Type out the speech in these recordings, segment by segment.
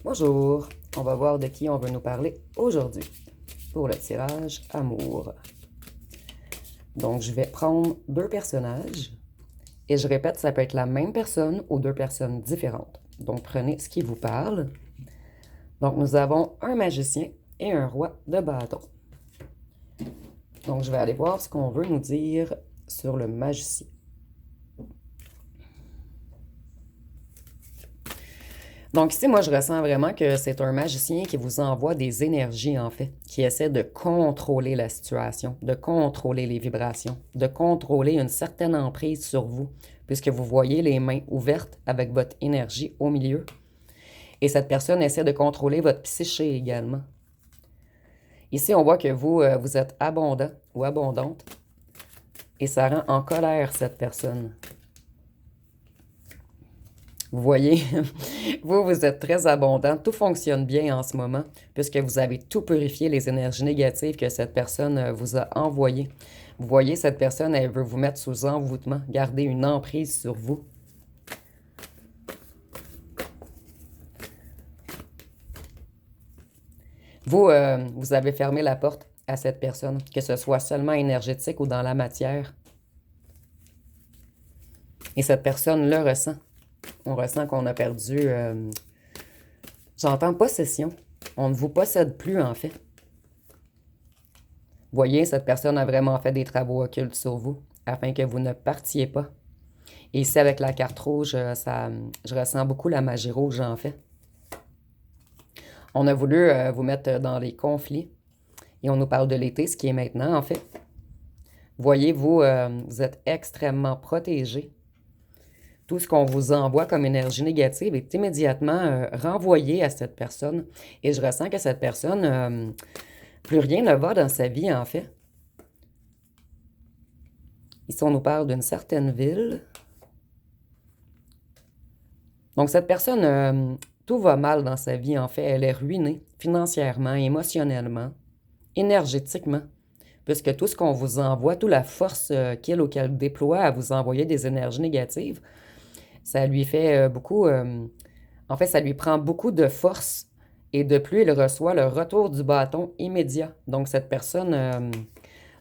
Bonjour, on va voir de qui on veut nous parler aujourd'hui pour le tirage amour. Donc, je vais prendre deux personnages et je répète, ça peut être la même personne ou deux personnes différentes. Donc, prenez ce qui vous parle. Donc, nous avons un magicien et un roi de bâton. Donc, je vais aller voir ce qu'on veut nous dire sur le magicien. Donc ici, moi, je ressens vraiment que c'est un magicien qui vous envoie des énergies, en fait, qui essaie de contrôler la situation, de contrôler les vibrations, de contrôler une certaine emprise sur vous, puisque vous voyez les mains ouvertes avec votre énergie au milieu. Et cette personne essaie de contrôler votre psyché également. Ici, on voit que vous êtes abondant ou abondante, et ça rend en colère cette personne. Vous voyez, vous êtes très abondant, tout fonctionne bien en ce moment, puisque vous avez tout purifié les énergies négatives que cette personne vous a envoyées. Vous voyez, cette personne, elle veut vous mettre sous envoûtement, garder une emprise sur vous. Vous avez fermé la porte à cette personne, que ce soit seulement énergétique ou dans la matière. Et cette personne le ressent. On ressent qu'on a perdu, j'entends possession. On ne vous possède plus, en fait. Vous voyez, cette personne a vraiment fait des travaux occultes sur vous, afin que vous ne partiez pas. Et ici, avec la carte rouge, je ressens beaucoup la magie rouge, en fait. On a voulu vous mettre dans les conflits, et on nous parle de l'été, ce qui est maintenant, en fait. Vous voyez, vous êtes extrêmement protégé. Tout ce qu'on vous envoie comme énergie négative est immédiatement renvoyé à cette personne. Et je ressens que cette personne, plus rien ne va dans sa vie, en fait. Ici, on nous parle d'une certaine ville. Donc, cette personne, tout va mal dans sa vie, en fait. Elle est ruinée financièrement, émotionnellement, énergétiquement, puisque tout ce qu'on vous envoie, toute la force qu'il ou qu'elle déploie à vous envoyer des énergies négatives, ça lui fait beaucoup... en fait, ça lui prend beaucoup de force et de plus, il reçoit le retour du bâton immédiat. Donc, cette personne,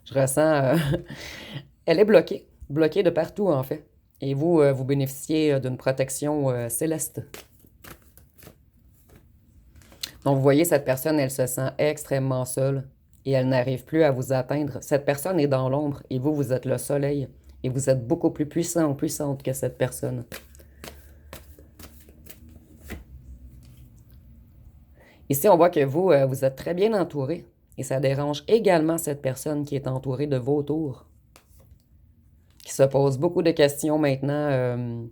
je ressens... elle est bloquée de partout, en fait. Et vous bénéficiez d'une protection céleste. Donc, vous voyez, cette personne, elle se sent extrêmement seule et elle n'arrive plus à vous atteindre. Cette personne est dans l'ombre et vous êtes le soleil. Et vous êtes beaucoup plus puissant ou puissante que cette personne. Ici, on voit que vous êtes très bien entouré. Et ça dérange également cette personne qui est entourée de vautours. Qui se pose beaucoup de questions maintenant,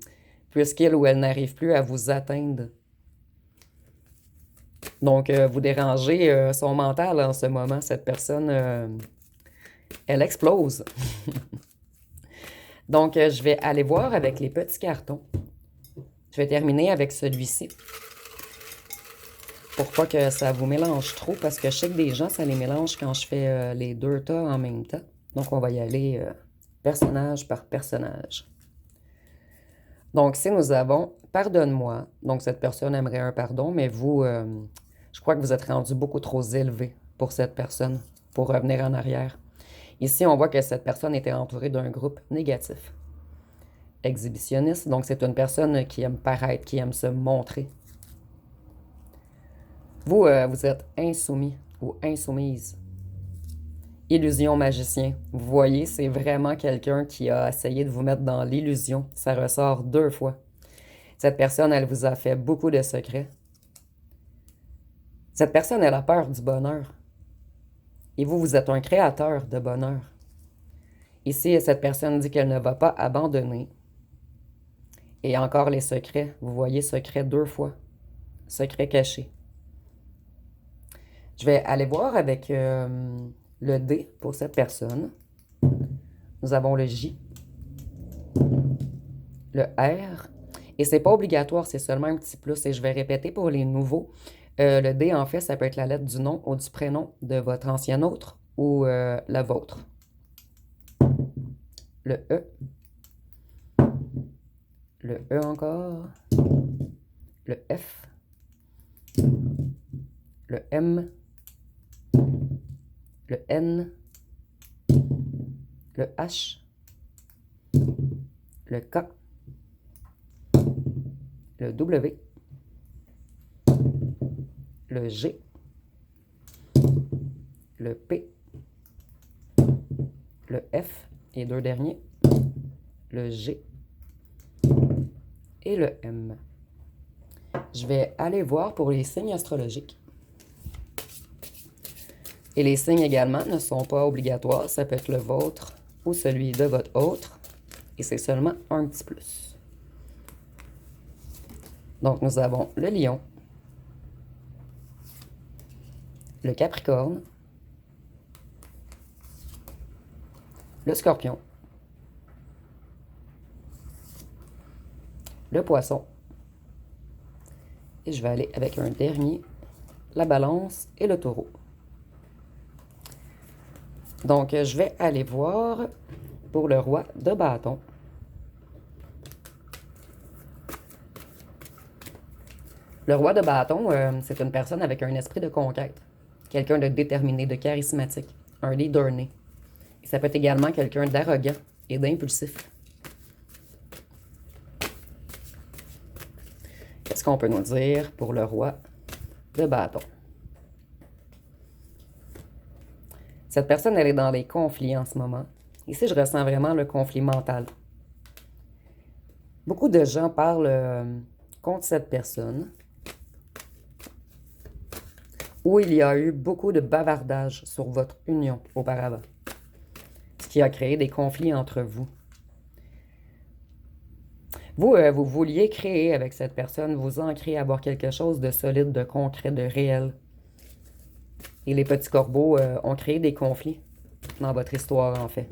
puisqu'il ou elle n'arrive plus à vous atteindre. Donc, vous dérangez son mental en ce moment. Cette personne, elle explose. Donc, je vais aller voir avec les petits cartons. Je vais terminer avec celui-ci. Pour pas que ça vous mélange trop, parce que je sais que des gens, ça les mélange quand je fais les deux tas en même temps. Donc, on va y aller personnage par personnage. Donc, si nous avons « Pardonne-moi », donc cette personne aimerait un pardon, mais vous, je crois que vous êtes rendu beaucoup trop élevé pour cette personne, pour revenir en arrière. Ici, on voit que cette personne était entourée d'un groupe négatif. Exhibitionniste, donc c'est une personne qui aime paraître, qui aime se montrer. Vous êtes insoumis ou insoumise. Illusion magicien. Vous voyez, c'est vraiment quelqu'un qui a essayé de vous mettre dans l'illusion. Ça ressort 2 fois. Cette personne, elle vous a fait beaucoup de secrets. Cette personne, elle a peur du bonheur. Et vous êtes un créateur de bonheur. Ici, cette personne dit qu'elle ne va pas abandonner. Et encore les secrets. Vous voyez, secret 2 fois. Secret caché. Je vais aller voir avec le D pour cette personne. Nous avons le J, le R. Et c'est pas obligatoire, c'est seulement un petit plus. Et je vais répéter pour les nouveaux. Le D, en fait, ça peut être la lettre du nom ou du prénom de votre ancien autre ou la vôtre. Le E. Le E encore. Le F. le M, le N, le H, le K, le W, le G, le P, le F, et deux derniers, le G et le M. Je vais aller voir pour les signes astrologiques. Et les signes également ne sont pas obligatoires. Ça peut être le vôtre ou celui de votre autre. Et c'est seulement un petit plus. Donc, nous avons le Lion, le Capricorne, le Scorpion, le Poisson. Et je vais aller avec un dernier, la Balance et le Taureau. Donc, je vais aller voir pour le Roi de bâton. Le Roi de bâton, c'est une personne avec un esprit de conquête. Quelqu'un de déterminé, de charismatique, un leader né. Et ça peut être également quelqu'un d'arrogant et d'impulsif. Qu'est-ce qu'on peut nous dire pour le Roi de bâton? Cette personne, elle est dans les conflits en ce moment. Ici, je ressens vraiment le conflit mental. Beaucoup de gens parlent contre cette personne, où il y a eu beaucoup de bavardage sur votre union auparavant, ce qui a créé des conflits entre vous. Vous, vous vouliez créer avec cette personne, vous ancrer, avoir quelque chose de solide, de concret, de réel. Et les petits corbeaux ont créé des conflits dans votre histoire, en fait.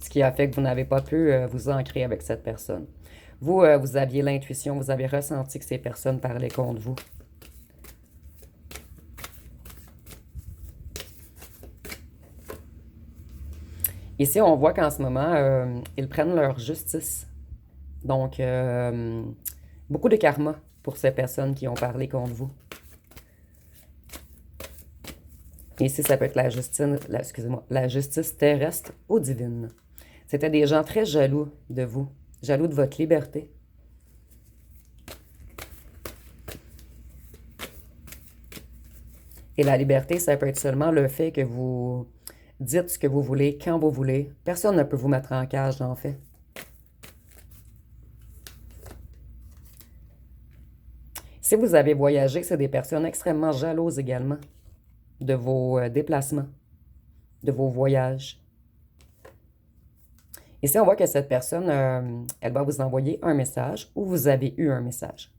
Ce qui a fait que vous n'avez pas pu vous ancrer avec cette personne. Vous, vous aviez l'intuition, vous avez ressenti que ces personnes parlaient contre vous. Ici, on voit qu'en ce moment, ils prennent leur justice. Donc, beaucoup de karma pour ces personnes qui ont parlé contre vous. Ici, ça peut être la justice terrestre ou divine. C'était des gens très jaloux de vous, jaloux de votre liberté. Et la liberté, ça peut être seulement le fait que vous dites ce que vous voulez, quand vous voulez. Personne ne peut vous mettre en cage, en fait. Si vous avez voyagé, c'est des personnes extrêmement jalouses également de vos déplacements, de vos voyages. Ici, on voit que cette personne, elle va vous envoyer un message ou vous avez eu un message.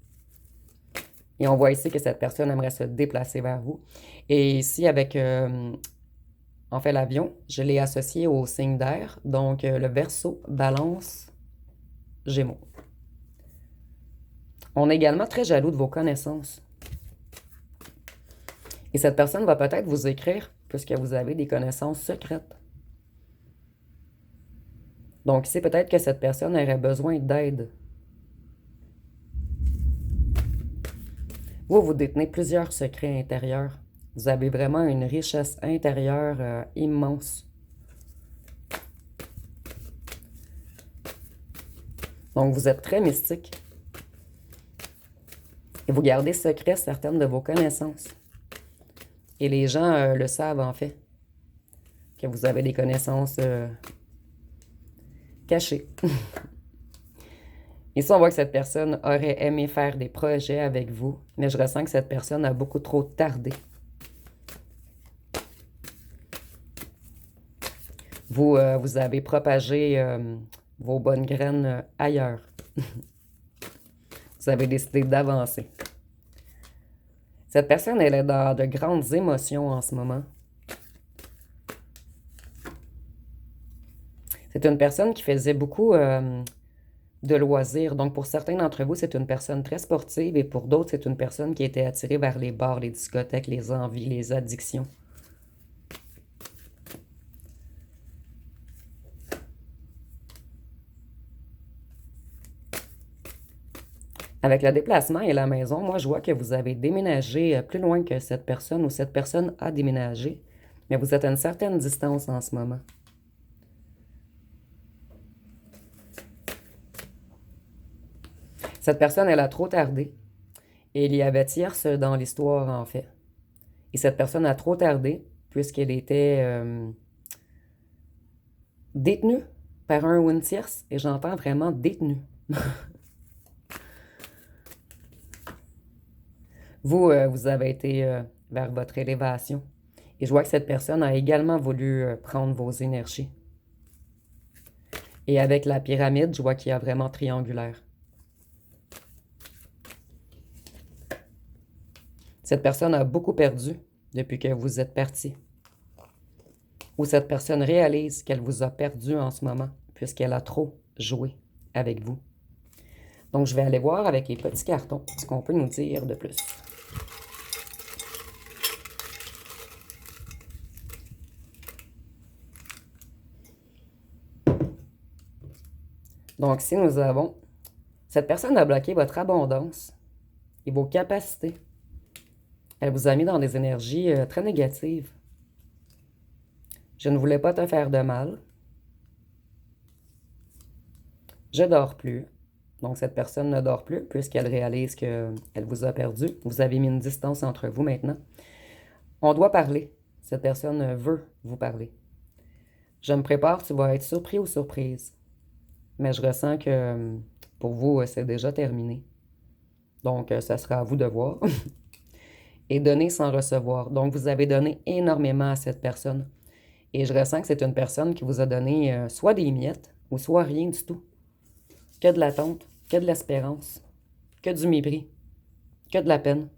Et on voit ici que cette personne aimerait se déplacer vers vous. Et ici, avec, en fait, l'avion, je l'ai associé au signe d'air. Donc, le Verseau, Balance, Gémeaux. On est également très jaloux de vos connaissances. Et cette personne va peut-être vous écrire puisque vous avez des connaissances secrètes. Donc ici, peut-être que cette personne aurait besoin d'aide. Vous détenez plusieurs secrets intérieurs. Vous avez vraiment une richesse intérieure immense. Donc vous êtes très mystique. Et vous gardez secret certaines de vos connaissances. Et les gens le savent en fait. Que vous avez des connaissances cachées. Ici, on voit que cette personne aurait aimé faire des projets avec vous, mais je ressens que cette personne a beaucoup trop tardé. Vous, vous avez propagé vos bonnes graines ailleurs. Vous avez décidé d'avancer. Cette personne, elle est dans de grandes émotions en ce moment. C'est une personne qui faisait beaucoup de loisirs. Donc, pour certains d'entre vous, c'est une personne très sportive et pour d'autres, c'est une personne qui était attirée vers les bars, les discothèques, les envies, les addictions. Avec le déplacement et la maison, moi, je vois que vous avez déménagé plus loin que cette personne ou cette personne a déménagé, mais vous êtes à une certaine distance en ce moment. Cette personne, elle a trop tardé. Et il y avait tierce dans l'histoire, en fait. Et cette personne a trop tardé, puisqu'elle était détenue par un ou une tierce. Et j'entends vraiment détenue. Vous, vous avez été vers votre élévation. Et je vois que cette personne a également voulu prendre vos énergies. Et avec la pyramide, je vois qu'il y a vraiment triangulaire. Cette personne a beaucoup perdu depuis que vous êtes parti. Ou cette personne réalise qu'elle vous a perdu en ce moment, puisqu'elle a trop joué avec vous. Donc, je vais aller voir avec les petits cartons ce qu'on peut nous dire de plus. Donc, si nous avons, cette personne a bloqué votre abondance et vos capacités. Elle vous a mis dans des énergies très négatives. Je ne voulais pas te faire de mal. Je dors plus. Donc, cette personne ne dort plus puisqu'elle réalise qu'elle vous a perdu. Vous avez mis une distance entre vous maintenant. On doit parler. Cette personne veut vous parler. Je me prépare, tu vas être surpris ou surprise. Mais je ressens que pour vous, c'est déjà terminé. Donc, ça sera à vous de voir. Et donner sans recevoir. Donc, vous avez donné énormément à cette personne. Et je ressens que c'est une personne qui vous a donné soit des miettes ou soit rien du tout. Que de l'attente, que de l'espérance, que du mépris, que de la peine.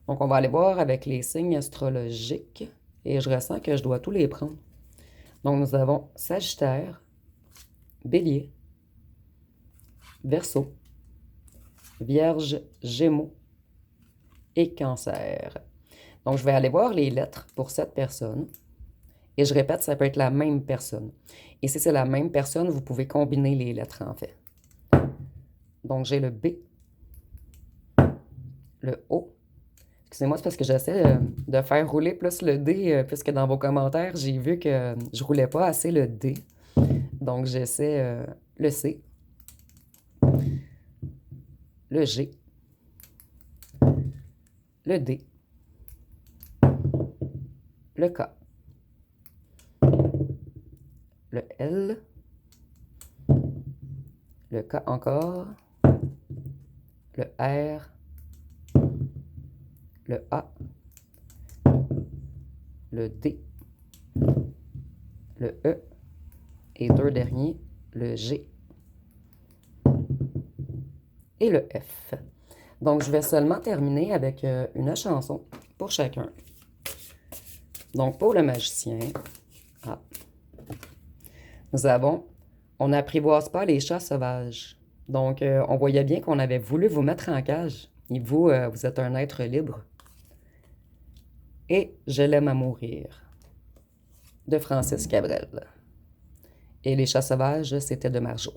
Donc, on va aller voir avec les signes astrologiques. Et je ressens que je dois tous les prendre. Donc, nous avons Sagittaire, Bélier, Verseau, Vierge, Gémeaux et Cancer. Donc, je vais aller voir les lettres pour cette personne. Et je répète, ça peut être la même personne. Et si c'est la même personne, vous pouvez combiner les lettres, en fait. Donc, j'ai le B, le O. Excusez-moi, c'est parce que j'essaie de faire rouler plus le D, puisque dans vos commentaires, j'ai vu que je roulais pas assez le D. Donc, j'essaie le C, le G, le D, le K, le L, le K encore, le R, le A, le D, le E, et deux derniers, le G et le F. Donc, je vais seulement terminer avec une chanson pour chacun. Donc, pour le magicien, nous avons « On n'apprivoise pas les chats sauvages ». Donc, on voyait bien qu'on avait voulu vous mettre en cage. Et vous, vous êtes un être libre. Et « Je l'aime à mourir » de Francis Cabrel. Et les chats sauvages, c'était de Marjo.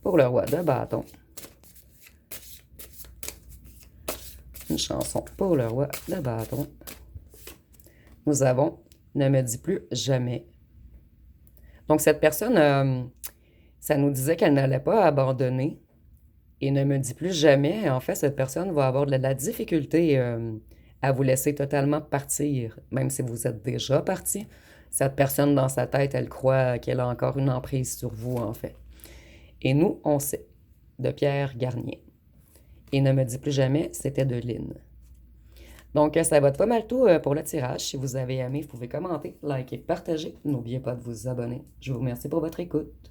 Pour le roi de bâton, une chanson pour le roi de bâton. Nous avons « Ne me dis plus jamais ». Donc, cette personne, ça nous disait qu'elle n'allait pas abandonner. Et ne me dit plus jamais. En fait, cette personne va avoir de la difficulté à vous laisser totalement partir, même si vous êtes déjà parti. Cette personne, dans sa tête, elle croit qu'elle a encore une emprise sur vous, en fait. Et nous, on sait, de Pierre Garnier. Et ne me dis plus jamais, c'était de Lynn. Donc, ça va être pas mal tout pour le tirage. Si vous avez aimé, vous pouvez commenter, liker, partager. N'oubliez pas de vous abonner. Je vous remercie pour votre écoute.